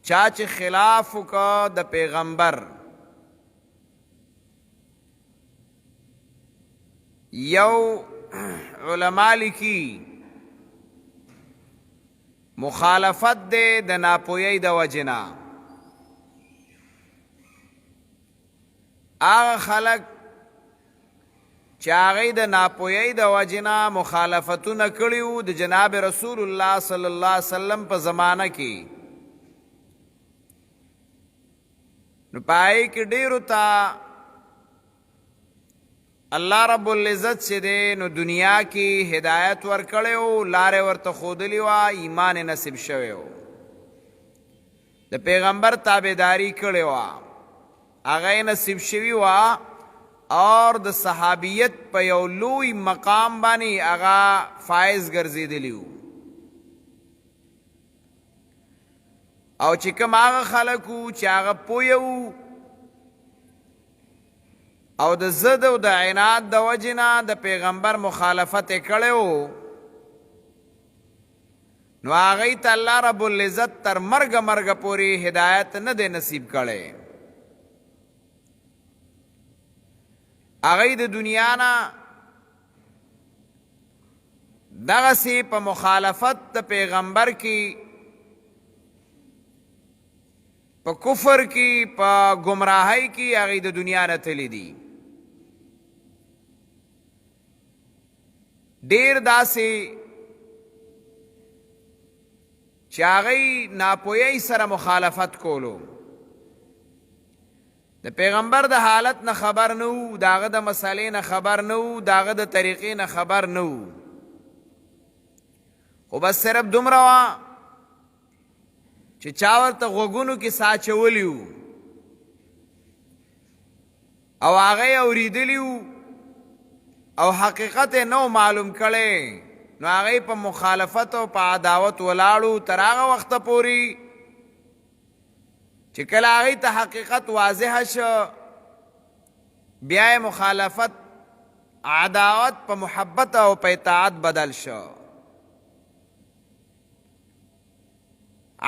چا چې خلاف وکړه د پیغمبر یو علما لیکي مخالفت دے د ناپوهی د وجنا هغه خلق چې هغه د ناپوهی د وجنا مخالفتونه کړیو د جناب رسول الله صلی الله علیه وسلم په زمانہ کې نو پای کې ډیرو ته الله رب العزت چې دی نو دنیا کې هدایت ورکړی و لارې ورته ښودلې وه ایمان نصیب شوی و د پیغمبر تابعداري کړې وه هغه نصیب شوي وه اور د صحابیت په یو لوی مقام باندې هغه فائز ګرځېدلی و او چې کوم هغه خلک وو چې هغه پوه وو او د ضد او د عناد د وجنه د پیغمبر مخالفت کړی و نو هغوی ته الله رب العزت تر مرګه پورې هدایت نه دی نصیب کړی هغوی د دنیا نه دغسې په مخالفت د پیغمبر کې په کفر کې په گمراهۍ کې هغوی د دنیا نه تللی دي ډیر داسې چې هغوی ناپوهۍ سره مخالفت کولو د پیغمبر د حالت نه خبر نه وو د هغه د مسئلې نه خبر نه وو د هغه د طریقې نه خبر نه وو خو بس صرف دومره وه چې چا ورته غوږونو کې سا اچولی وو او هغه یې اورېدلي وو او حقیقت نو معلوم کړي نو هغه په مخالفت او په عداوت ولاړو تر هغه وخته پورې چې کله هغه ته حقیقت واضح شو بیا مخالفت عداوت په محبت او په اطاعت بدل شو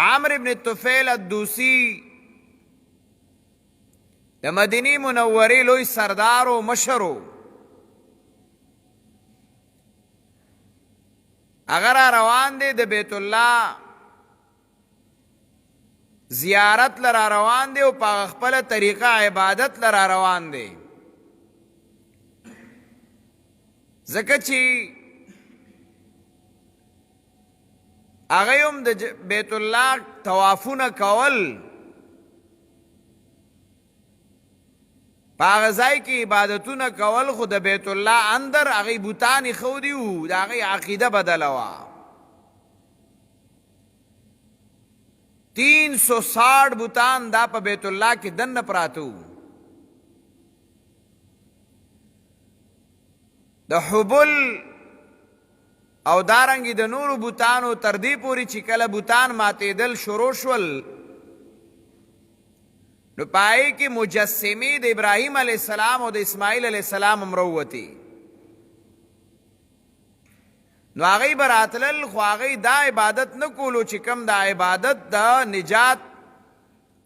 عامر ابن طفیل الدوسی د مدینه منورې لوی سردار او مشر اگر روان دی د بیت الله زیارت لرا روان دی او په خپل طریقه عبادت لرا روان دی ځکه چې هغه هم د بیت الله طوافونه کول په هغه ځای کې عبادتونه کول خو د بیت الله اندر هغې بوتان ایښودي وو د هغې عقیده بدله وه 360 بوتان دا په بیت الله کې دننه پراته وو د حبل او دارنګې د نورو بوتانو تر دې پورې چې کله بوتان ماتېدل شروع شول نو پای کې مجسمې د ابراهیم علیه السلام او د اسماعیل علیه السلام هم راووتې نو هغوی به راتلل خو هغوی دا عبادت نه کولو چې کوم د عبادت د نجات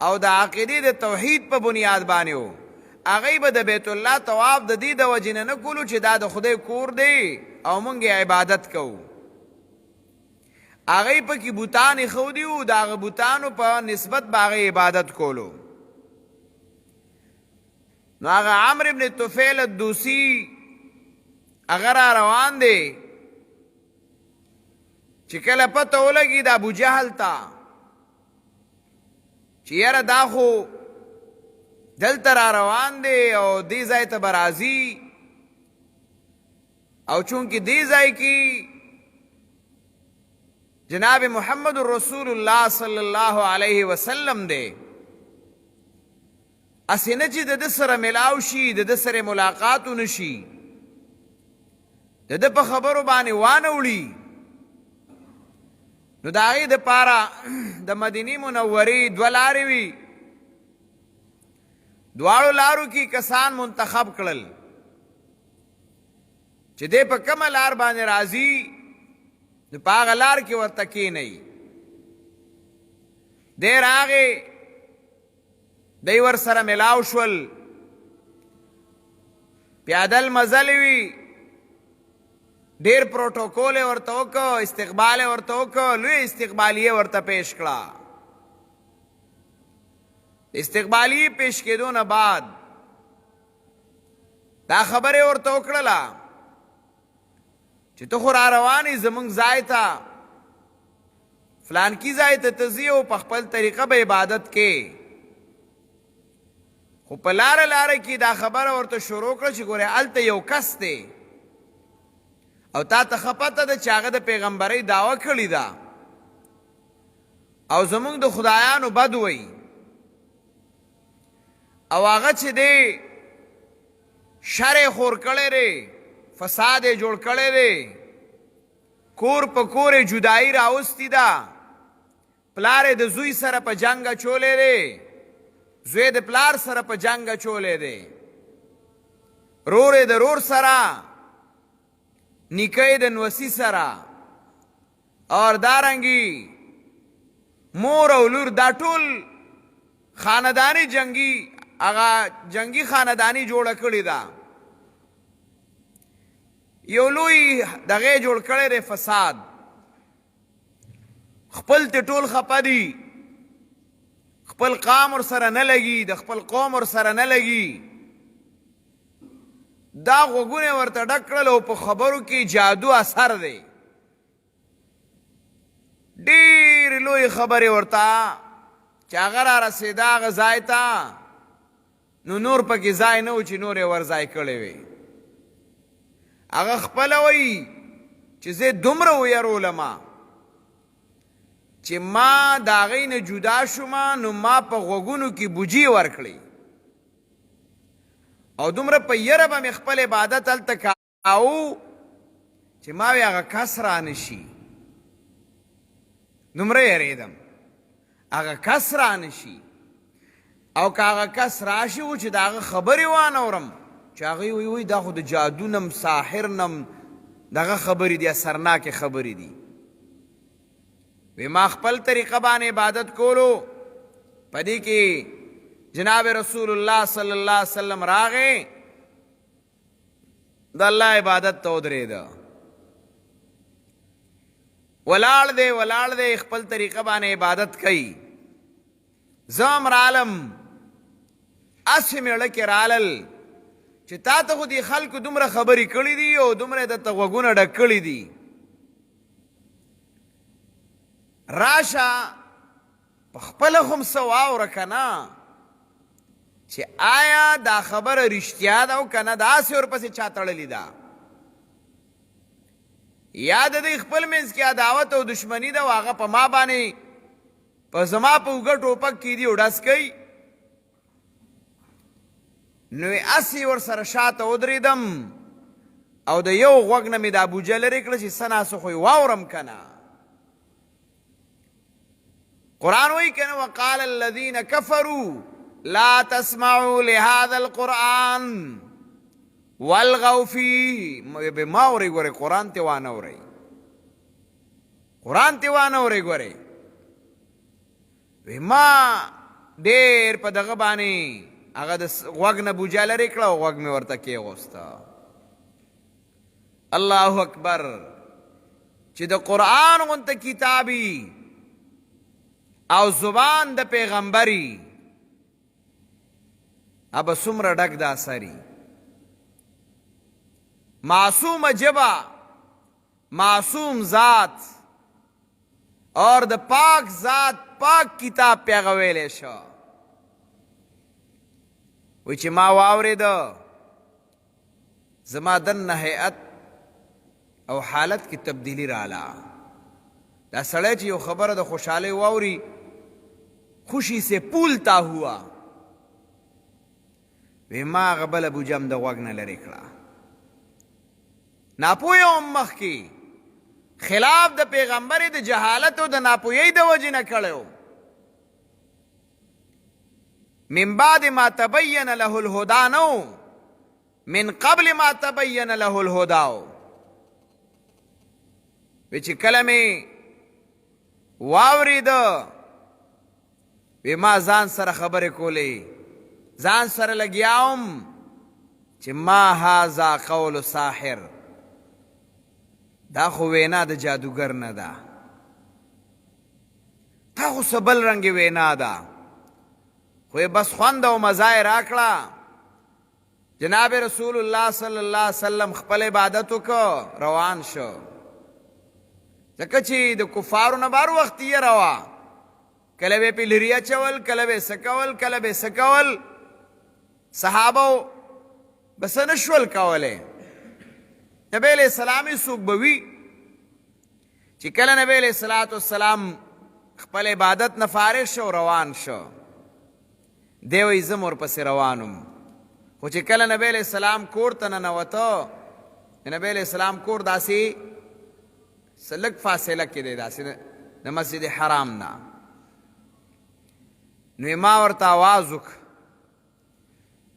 او د عقیدې د توحید په بنیاد باندې و هغوی به د بیت الله طواف د دې د وجې نه کولو چې دا د خدای کور دی او مونږ عبادت کوو هغوی پکې بوتان ایښودي وو د هغه بوتانو په نسبت به هغوی عبادت کولو نو هغه عمرو ابن طفیل الدوسی هغه را روان دی چې کله پته ولګي د ابو جهل ته چې یاره دا خو دلته را روان دی او دې ځای ته به راځي او چونکې دې ځای کې جناب محمد رسول الله صلی الله علیه وسلم دی اسې نه چې د ده سره ملاو شي د ده سره ملاقات ونه شي د ده په خبرو باندې وانه وړي نو د هغې دپاره د مدینې منورې دوه لارې وي دواړو لارو کې کسان منتخب کړل چې دی په کومه لار باندې راځي نو په هغه لار کې ورته کښېنئ دی راغې دی ور سره ملاو شول پیادل مزل وي ډېر پروټوکول یې ورته وکړ استقبال یې ورته وکړ لوی استقبالیه ورته پیش کړه استقبالیه پیش کېدو نه بعد دا خبره ورته وکړله چې ته خو را روانې زمونږ ځای ته فلانکي ځای ته ته ځې او په خپل طریقه به عبادت کې خو په لاره لاره کې دا خبره ورته شروع کړه چې ګورې هلته یو کس دی او تا ته ښه پته ده چې هغه د پیغمبرۍ دعوه کړې ده او زمونږ د خدایانو بد وایي او هغه چې دی شر یې خور کړی دی فساد یې جوړ کړی دی کور په کور یې جدایي راوستې ده پلار یې د زوی سره په جنګ اچولی دی زوی د پلار سره په جنګ اچولی دی رور یې د رور سره نیکه یې د نوسي سره اور دارنګي مور او لور دا ټول خاندانی جنگي هغه جنگي خاندانی جوړه کړې ده یو لوی دغه جوړ کړی دی فساد خپل ته ټول خپه دي خپل قام ورسره نه لګي د خپل قوم ورسره نه لګي دا غوږونه ورته ډک کړل او په خبرو کې جادو اثر دی ډېرې لویې خبرې ورته چې هغه را رسېده هغه ځای ته نو نور پکې ځای نه و چې نور یې ور ځای کړی وي هغه خپله وایي چې زه دومره ویرولمه چې ما د هغې نه جدا شومه نو ما په غوږونو کې بوجي ورکړې او دومره په یره به مې خپل عبادت هلته کاو چې ما وی هغه کس را نشي دومره یریدم هغه کس را نشي او که هغه کس راشي و چې د هغه خبرې وانورم چې هغوی وی دا خو د جادو نم ساحر نم دغه خبرې دي اثرناکې خبرې دي وی ما خپل طریقه باندې عبادت کولو په دې کې جناب رسول الله صلی الله علیه وسلم راغې د الله عبادت ته ودرېده ولاړ دی خپل طریقه باندې عبادت کوي زه هم رالم هسې مېړه کې رالل چې تا ته خو دې خلکو دومره خبرې کړي دي او دومره درته غوږونه ډک کړي دي راشه په خپله خو هم څه واوره که نه چې آیا دا خبره رښتیا ده او که نه داسې ورپسې چا تړلې ده یا د دوی خپل منځ کې عداوت او دشمني ده او هغه په ما باندې په زما په اوږه ټوپک کېدي او ډس کوي نو یې هسې ورسره شاته ودرېدم او د یو غوږ نه مې دا بوجه لرې کړه چې څه ناسه خو یې واورم که نه قرآن وایي که نه وقال الذین کفروا لا تسمعوا لهذا القرآن والغوا فيه ما اورئ ګورئ قرآن ته وانه اورئ قرآن ته وانه اورئ ګورئ ما ډېر په دغه باندې هغه د غوږ نه بوجه لرې کړه او غوږ مې ورته کېغوسته الله اکبر چې د قرآن غونته کتابي او زبان د پیغمبري ابا څومره ډک د اثري معصوم جبا معصوم ذات اور د پاک ذات پاک کتاب پیغه ویلی شو وی چې ما واورېده زما دننه هیئت او حالت کې تبدیلی راله دا سړی چې یو خبره د خوشحالۍ واوري خوشی سے پولتا ہوا وی ما هغه بله بوجه هم د غوږ نه لرې کړه ناپوهه هم مخکې خلاف د پیغمبر د جهالت او د ناپوهۍ د وجې نه کړی من بعد ما تبین له الهدا نو من قبل ما تبین له الهدا وی چې کله مې واورېده وی ما ځان سره خبرې کولې، ځان سره لګیاوم چې ما هذا قول ساحر، دا خو وینا د جادوګر نه ده، تا خو څه بل رنګې وینا ده. خو بس خوند او مزه یې راکړه. جناب رسول الله صلی الله علیه وسلم خپل عبادت وکړ، روان شو. ځکه چې د کفارو نه بار وخت یې روا، کله به پې لرې اچول، کله به څه کول، کله به څه کول. صحابه به څه نه شول کولی. نبی علیہ السلام یې څوک به وي چې کله نبی علیہ الصلاة والسلام خپل عبادت نه فارغ شو، روان شو. دی وایي زه م ورپسې روانم. خو چې کله نبی علیہ السلام کور ته ننوته، نبی علیہ السلام کور داسې څه لږ فاصله کې دی، داسې د مسجد حرام نه. نو ما ورته آواز وکړ،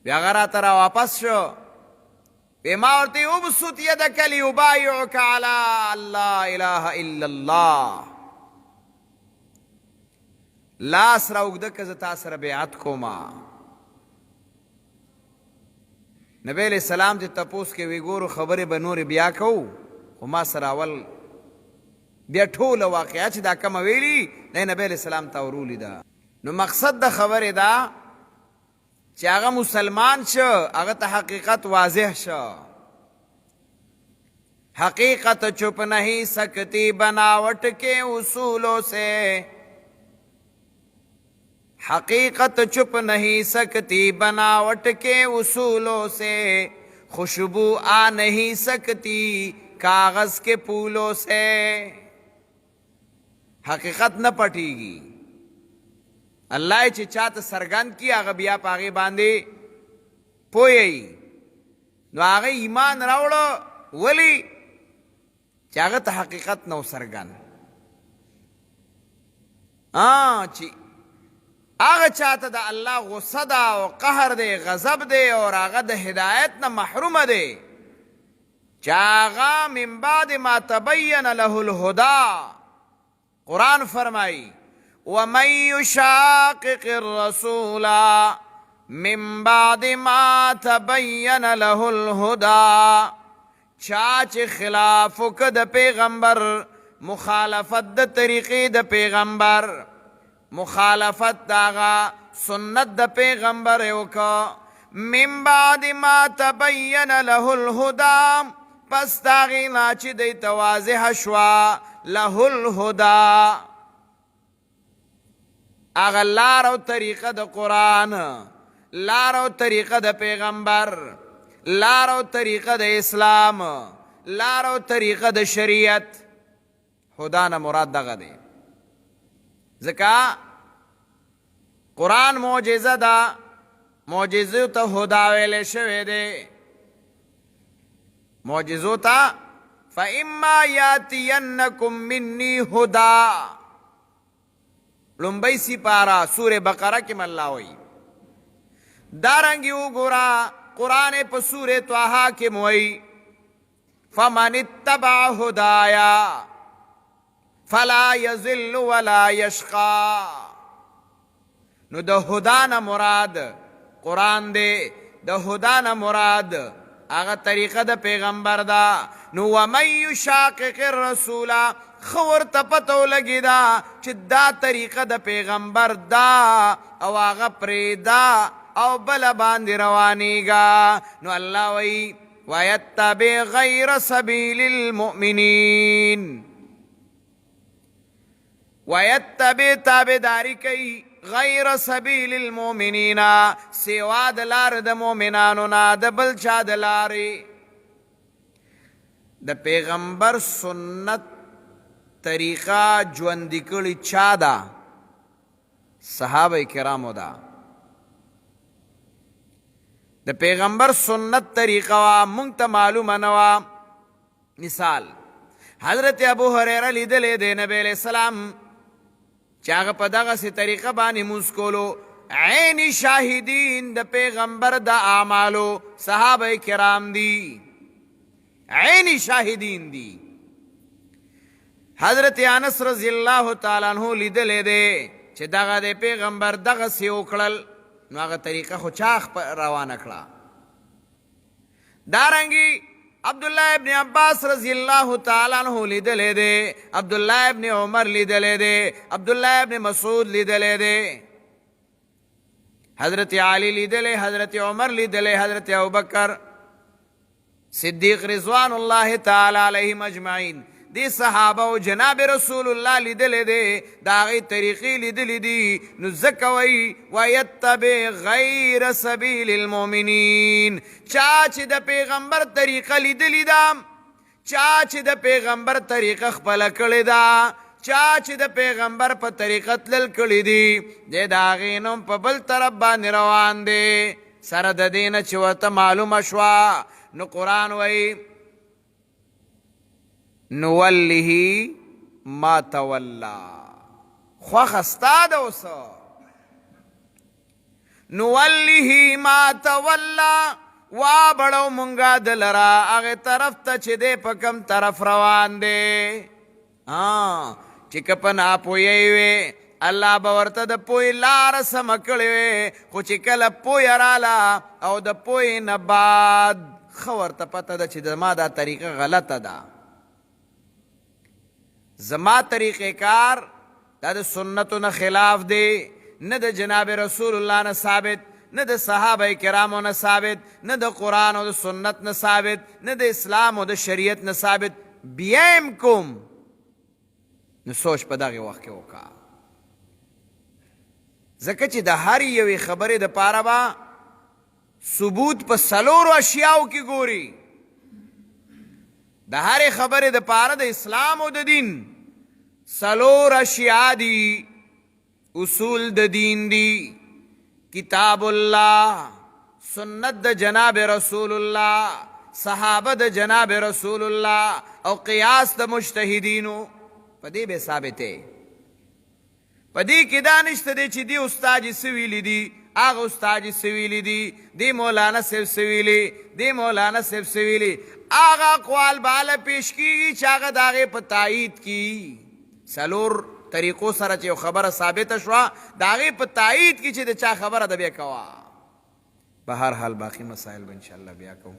بیا هغه راته را واپس شو. ما ورته ابسط یدک لیبایعک علی ان لا اله الا الله، لاس را اوږده که زه تا سره بیعت کومه. نبی علیہ السلام ته تپوس کې وی ګورو خبرې به نورې بیا کوو، خو ما سره اول بیا ټوله واقعه چې دا کومه ویلي دا نبی علیہ السلام ته ورولیده. نو مقصد د خبرې دا چې هغه مسلمان شو، هغه ته حقیقت واضح شو. حقیقت چھپ نہیں سکتی بناوٹ کے اصولوں سے، حقیقت چھپ نہیں سکتی بناوٹ کے اصولوں سے، خوشبو آ نہیں سکتی کاغذ کے پھولوں سے. حقیقت نہ پټیږي. الله چې چاته سرګند کی هغه بیا په هغې باندې پوهیږي. نو هغه ایمان راوړه، ولې چې هغه ته حقیقت نه و سرګند. چې هغه چاته د الله غصه ده او قهر دی، غضب دی، او هغه د هدایت نه محرومه دی، چې هغه من بعد ما تبین له الهدی. قرآن فرمائی وَمَن يُشَاقِقِ الرَّسُولَ مِن بَعْدِ مَا تَبَيَّنَ لَهُ الْهُدَى، چا چې خلاف وکړه د پیغمبر، مخالفت د طریقې د پیغمبر، مخالفت د هغه سنت د پیغمبر یې وکړه، من بعد ما تبین له الهدى، پس د هغې نه چې دی ته واضحه شوه له الهدى، اغه لار او طریقه د قرآن، لار او طریقه د پیغمبر، لار او طریقه د اسلام، لار او طریقه د شریعت. خدا نه مراد دغه دی. ځکه قرآن معجزه ده، معجزو ته هدا ویلی شوی دی. معجزو ته فاما یاتینکم منی هدا، لومبۍ سپاره سوره بقره کې الله وایي. دارنګې وګوره قرآن په سوره طه کې وایي فمن اتبع هدایا فلا یضل ولا یشقى. نو د هدا نه مراد قرآن دی، د هدا نه مراد هغه طریقه د پیغمبر ده. نو ومن یشاقق الرسول، خو ورته پته ولګېده چې دا طریقه د پیغمبر ده او هغه پرېږده او بله باندې روانېږه. نو الله وایي ویتبع غیر سبیل المؤمنین، ویتبع تابعداري کوي غیر سبیل المؤمنین، سوا د لارې د مؤمنانو نه، د بل چا د لارې. د پیغمبر سنت طریقه ژوندي کړې چا ده؟ صحابه کرامو ده. د پیغمبر سنت طریقه وا مونږ ته معلومه نه وه. مثال حضرت ابو هریره لیدلی دی نبی علیہ السلام چې هغه په دغسې طریقه باندې مونځ کولو. عین شاهدین د پیغمبر د اعمالو صحابه کرام دي، عین شاهدین دي. حضرت انس رضی اللہ تعالی عنہ لیدلی دی چې دغه د پیغمبر دغسې وکړل نو هغه طریقه خو چا روانه کړه. دارنګې عبدالله ابن عباس رضی الله تعالی عنہ لیدلی دی، عبدالله ابن عمر لیدلی دی، عبدالله ابن مسعود لیدلی دی، حضرت علی لیدلی، حضرت عمر لیدلی، حضرت ابوبکر صدیق رضوان الله تعالی علیهم اجمعین. دی صحابه او جناب رسول الله لیدلی دی، د هغې طریقې لیدلی دي. نو ځکه وایي ویتبع غیر سبیل المؤمنین، چا چې د پیغمبر طریقه لیدلی ده، چا چې د پیغمبر طریقه خپله کړې ده، چا چې د پیغمبر په طریقه تلل کړي دي، دی د هغې نوم په بل طرف باندې روان دی. سره د دې نه چې ورته معلومه شوه نو قرآن وایي نوله ما تولا، خوښه ستا ده اوس، نوله ما تولا، وابړو مونږه د لره هغې طرف ته چې دی په کم طرف روان دی. چې که په ناپوهۍ وې الله به ورته د پوهې لاره سمه کړې وې، خو چې کله پوهه راله او د پوهې نه بعد ښه ورته پته ده چې زما دا طریقه غلطه ده، زما طریقې کار دا د سنتو نه خلاف دی، نه د جناب رسول الله نه ثابت، نه د صحابه کرامو نه ثابت، نه د قرآن او د سنت نه ثابت، نه د اسلام او د شریعت نه ثابت، بیا یم کوم. نو سوچ په دغې وخت کې وکړه، ځکه چې د هر یوې خبرې دپاره به ثبوت په څلورو اشیاو کې ګوري. د هرې خبرې دپاره د اسلام او د دین څلور اشیا دي، اصول د دین دي، کتاب الله، سنت د جناب رسول الله، صحابه د جناب رسول الله او قیاس د مجتهدینو. په دې به ثابتې، په دې کې دا نشته دی چې دی استاد یې څه ویلي دي، هغه استاد یې څه ویلي دي، دی مولانا صاحب څه ویلي، دی مولانا صاحب څه ویلي. هغه اقوال به هله پیش کېږي چې هغه د هغې په تایید کې څلور طریقو سره چې یو خبره ثابته شوه د هغې په تایید کې چې د چا خبره ده بیا کوه. به هر حال باقي مسایل به انشاءالله بیا کوو.